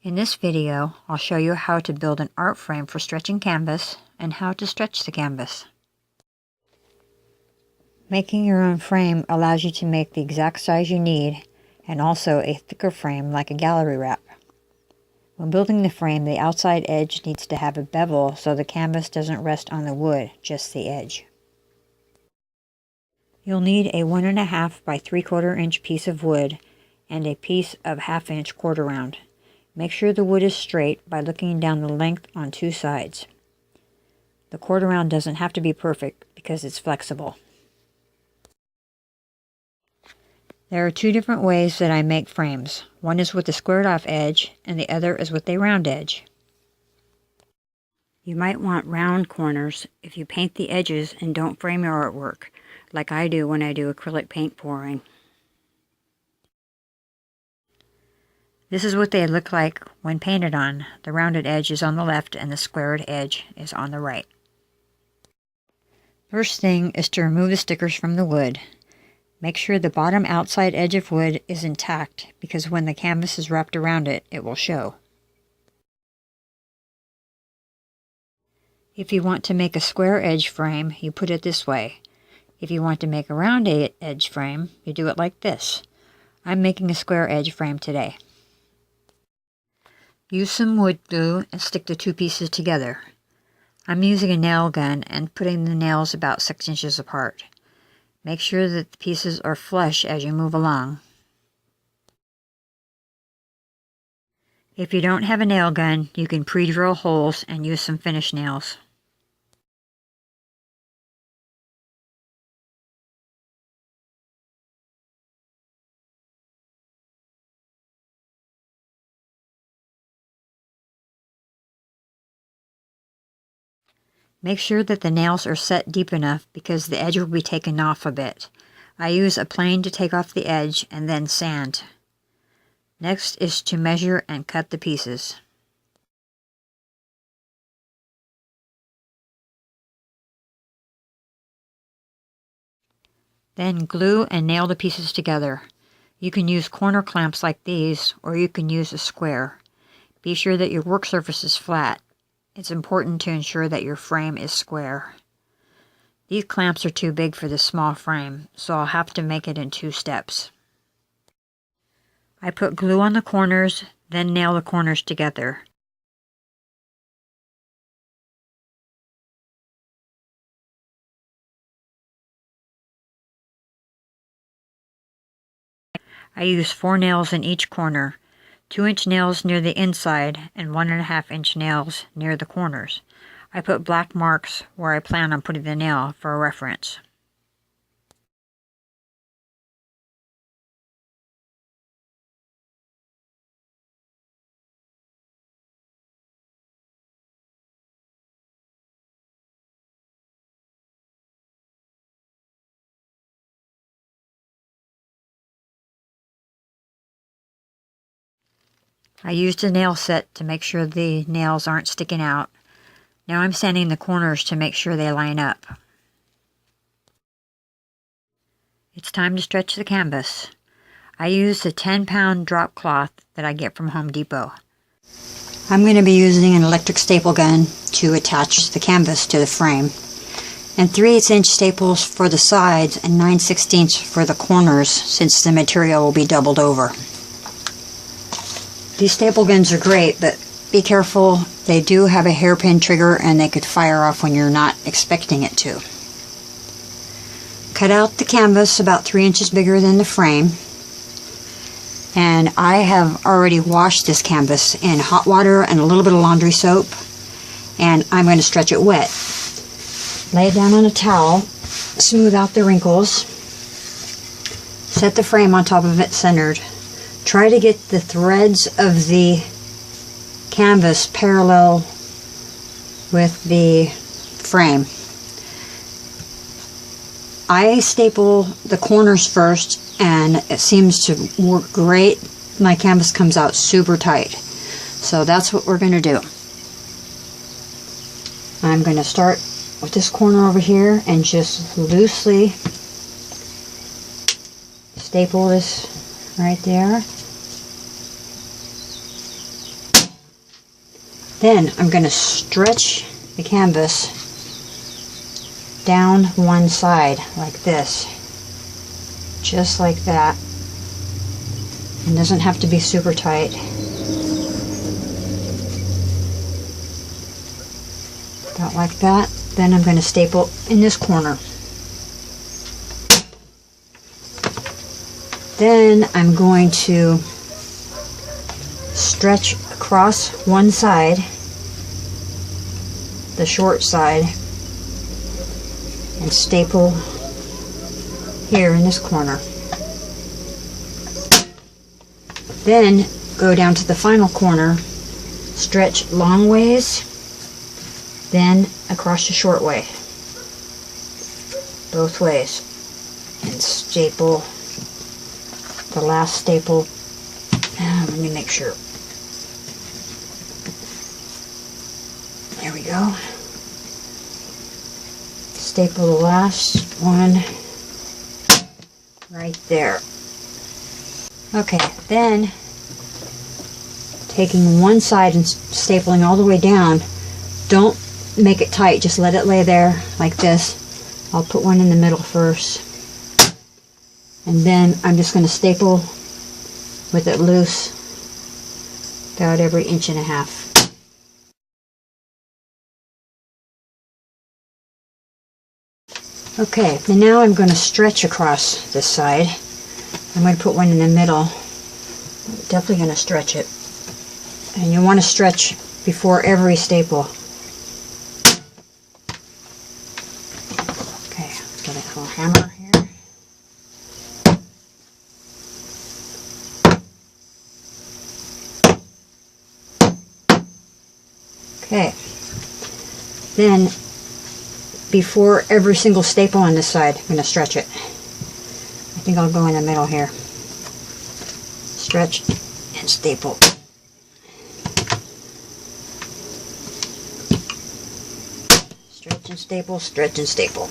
In this video, I'll show you how to build an art frame for stretching canvas and how to stretch the canvas. Making your own frame allows you to make the exact size you need and also a thicker frame like a gallery wrap. When building the frame, the outside edge needs to have a bevel so the canvas doesn't rest on the wood, just the edge. You'll need a 1.5 by 3/4 inch piece of wood and a piece of 1/2 inch quarter round. Make sure the wood is straight by looking down the length on two sides. The quarter round doesn't have to be perfect because it's flexible. There are two different ways that I make frames. One is with a squared off edge and the other is with a round edge. You might want round corners if you paint the edges and don't frame your artwork, like I do when I do acrylic paint pouring. This is what they look like when painted on. The rounded edge is on the left and the squared edge is on the right. First thing is to remove the stickers from the wood. Make sure the bottom outside edge of wood is intact because when the canvas is wrapped around it, it will show. If you want to make a square edge frame, you put it this way. If you want to make a round edge frame, you do it like this. I'm making a square edge frame today. Use some wood glue and stick the two pieces together. I'm using a nail gun and putting the nails about 6 inches apart. Make sure that the pieces are flush as you move along. If you don't have a nail gun, you can pre-drill holes and use some finish nails. Make sure that the nails are set deep enough because the edge will be taken off a bit. I use a plane to take off the edge and then sand. Next is to measure and cut the pieces. Then glue and nail the pieces together. You can use corner clamps like these, or you can use a square. Be sure that your work surface is flat. It's important to ensure that your frame is square. These clamps are too big for this small frame, so I'll have to make it in 2 steps. I put glue on the corners, then nail the corners together. I use 4 nails in each corner. 2-inch nails near the inside and 1.5-inch nails near the corners. I put black marks where I plan on putting the nail for a reference. I used a nail set to make sure the nails aren't sticking out. Now I'm sanding the corners to make sure they line up. It's time to stretch the canvas. I used a 10-pound drop cloth that I get from Home Depot. I'm going to be using an electric staple gun to attach the canvas to the frame, and 3/8-inch staples for the sides and 9/16 for the corners since the material will be doubled over. These staple guns are great, but be careful. They do have a hairpin trigger and they could fire off when you're not expecting it to. Cut out the canvas about 3 inches bigger than the frame. And I have already washed this canvas in hot water and a little bit of laundry soap. And I'm going to stretch it wet. Lay it down on a towel, smooth out the wrinkles. Set the frame on top of it centered. Try to get the threads of the canvas parallel with the frame. I staple the corners first and it seems to work great. My canvas comes out super tight. So that's what we're going to do. I'm going to start with this corner over here and just loosely staple this right there. Then I'm going to stretch the canvas down one side like this, just like that. It doesn't have to be super tight. About like that. Then I'm going to staple in this corner. Then I'm going to stretch across one side, the short side, and staple here in this corner. Then go down to the final corner, stretch long ways, then across the short way, both ways, and staple the last staple. Let me make sure. There we go. Staple the last one right there. Okay, then taking one side and stapling all the way down. Don't make it tight, just let it lay there like this. I'll put one in the middle first. And then I'm just going to staple with it loose about every 1.5 inches. Okay, and now I'm going to stretch across this side. I'm going to put one in the middle. Definitely going to stretch it. And you want to stretch before every staple. Okay, let's get a little hammer here. Okay, then before every single staple on this side, I'm going to stretch it. I think I'll go in the middle here. Stretch and staple. Stretch and staple, stretch and staple.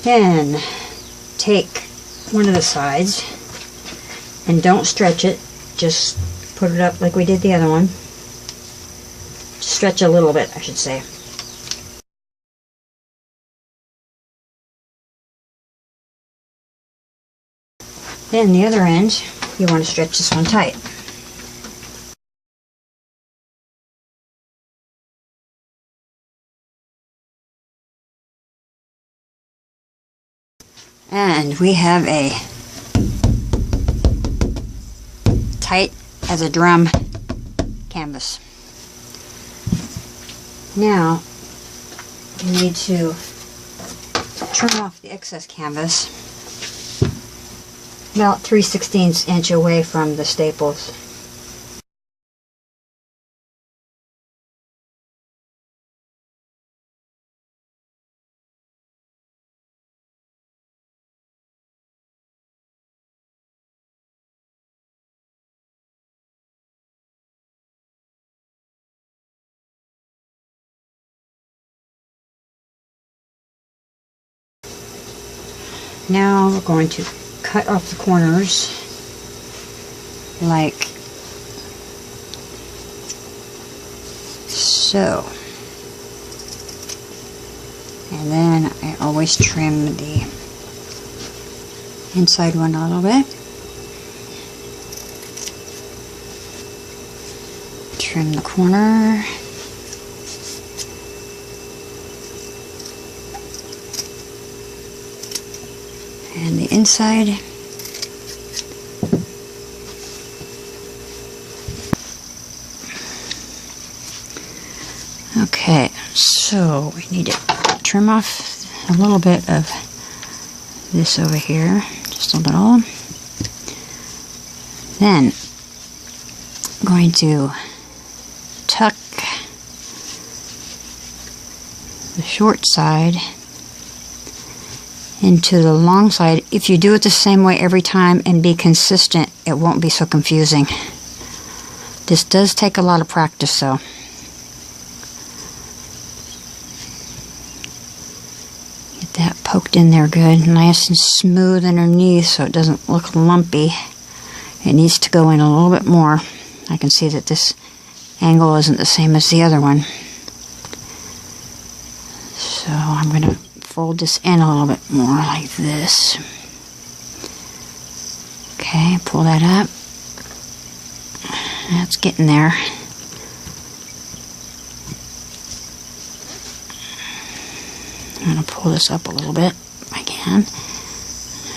Then take one of the sides and don't stretch it, just put it up like we did the other one. Just stretch a little bit, I should say. Then the other end, you want to stretch this one tight. And we have a tight as a drum canvas. Now you need to trim off the excess canvas about 3/16 inch away from the staples. Now we're going to cut off the corners like so. And then I always trim the inside one a little bit. Trim the corner. And the inside. Okay, so we need to trim off a little bit of this over here, just a little. Then I'm going to tuck the short side into the long side. If you do it the same way every time and be consistent, it won't be so confusing. This does take a lot of practice though. Get that poked in there good, nice and smooth underneath so it doesn't look lumpy. It needs to go in a little bit more. I can see that this angle isn't the same as the other one. So I'm going to fold this in a little bit more like this. Okay, pull that up. That's getting there. I'm going to pull this up a little bit if I can.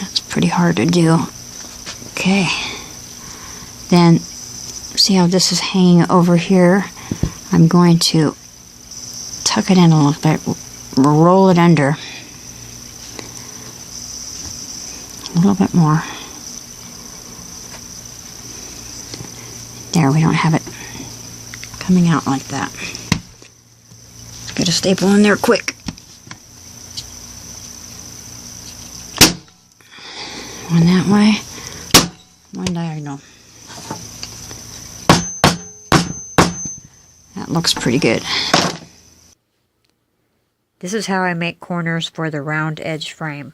That's pretty hard to do. Okay. Then, see how this is hanging over here? I'm going to tuck it in a little bit, roll it under. A little bit more. There, we don't have it coming out like that. Get a staple in there quick. One that way, one diagonal. That looks pretty good. This is how I make corners for the round edge frame.